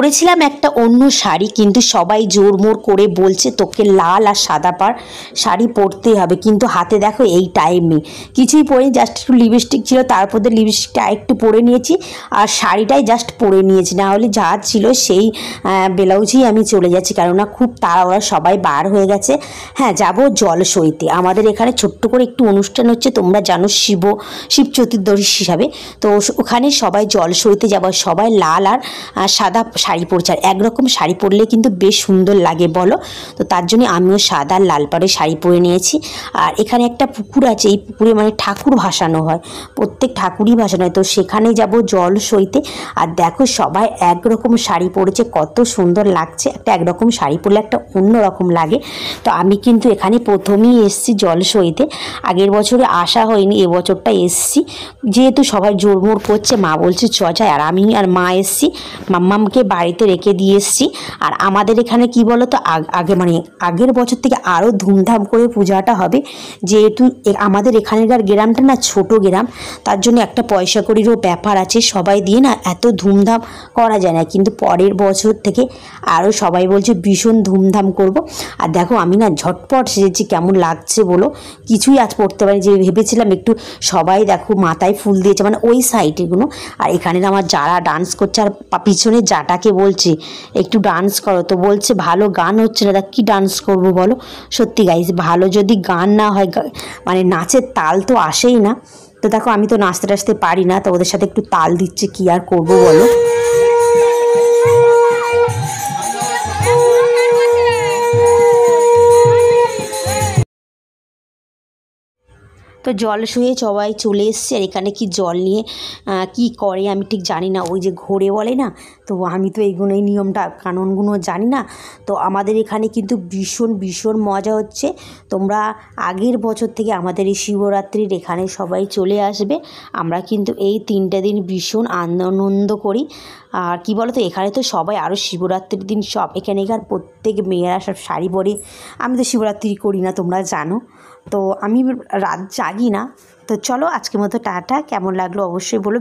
পরেছিলাম একটা অন্য শাড়ি, কিন্তু সবাই জোরমোর করে বলছে তোকে লাল আর সাদা শাড়ি পরতেই হবে, কিন্তু হাতে দেখো এই টাইম নেই, কিছুই পরিনি, জাস্ট একটু লিপস্টিক ছিল, তারপর লিপস্টিকটা একটু পরে নিয়েছি আর শাড়িটাই জাস্ট পরে নিয়েছি, না হলে যা ছিল সেই ব্লাউজেই আমি চলে যাচ্ছি, কেননা খুব তাড়াহুড়া, সবাই বার হয়ে গেছে। হ্যাঁ, যাব জলসইতে, আমাদের এখানে ছোট্ট করে একটু অনুষ্ঠান হচ্ছে, তোমরা জানো শিব চতুর্দশী হিসাবে, তো ওখানে সবাই জলসইতে যাব, সবাই লাল আর সাদা শাড়ি পরছে, আর একরকম শাড়ি পরলে কিন্তু বেশ সুন্দর লাগে বলো, তো তার জন্য আমিও সাদা লাল পাড়ে শাড়ি পরে নিয়েছি। আর এখানে একটা পুকুর আছে, এই পুকুরে মানে ঠাকুর ভাসানো হয়, প্রত্যেক ঠাকুরই ভাসানো হয়, তো সেখানে যাব জল সইতে। আর দেখো সবাই একরকম শাড়ি পরেছে, কত সুন্দর লাগছে, একটা একরকম শাড়ি পরলে একটা অন্য রকম লাগে। তো আমি কিন্তু এখানে প্রথমেই এসছি জল সইতে, আগের বছরে আসা হয়নি, এবছরটা এসছি, যেহেতু সবাই জোরমোর করছে, মা বলছে চ যায়, আর আমি আর মা এসছি, মাম্মামকে বাড়িতে রেখে দিয়ে এসছি। আর আমাদের এখানে কি বলো তো, আগে মানে আগের বছর থেকে আরও ধুমধাম করে পূজাটা হবে, যেহেতু আমাদের এখানকার গ্রামটা না ছোট গ্রাম, তার জন্য একটা পয়সা কড়িরও ব্যাপার আছে, সবাই দিয়ে না এত ধুমধাম করা যায় না, কিন্তু পরের বছর থেকে আরও সবাই বলছে ভীষণ ধুমধাম করব। আর দেখো আমি না ঝটপট সেজেছি, কেমন লাগছে বলো, কিছুই আজ পড়তে পারি, যে ভেবেছিলাম একটু, সবাই দেখো মাথায় ফুল দিয়েছে, মানে ওই সাইডেগুলো, আর এখানে আমার যারা ডান্স করছে, আর পিছনে যাটাকে বলছে একটু ডান্স করো, তো বলছে ভালো গান হচ্ছে না, কী ডান্স করব বলো। সত্যি গাইজ, ভালো যদি গান না হয়, মানে নাচের তাল তো আসেই না, তো দেখো আমি তো নাচতে টাচতে পারি না, তো ওদের সাথে একটু তাল দিচ্ছে, কী আর করবো বলো। তো জল শুয়ে সবাই চলে এসছে, আর এখানে কি জল নিয়ে কি করে আমি ঠিক জানি না, ওই যে ঘোরে বলে না, তো আমি তো এইগুলো এই নিয়মটা কানুনগুলো জানি না। তো আমাদের এখানে কিন্তু ভীষণ ভীষণ মজা হচ্ছে, তোমরা আগের বছর থেকে আমাদের এই শিবরাত্রির এখানে সবাই চলে আসবে, আমরা কিন্তু এই 3টে দিন ভীষণ আনন্দ করি। আর কি বলো তো, এখানে তো সবাই আরও শিবরাত্রির দিন সব এখানকার প্রত্যেক মেয়েরা সব শাড়ি পরে, আমি তো শিবরাত্রি করি না তোমরা জানো, তো আমি রাত জাগি না। তো চলো আজকের মতো টাটা, কেমন লাগলো অবশ্যই বলো।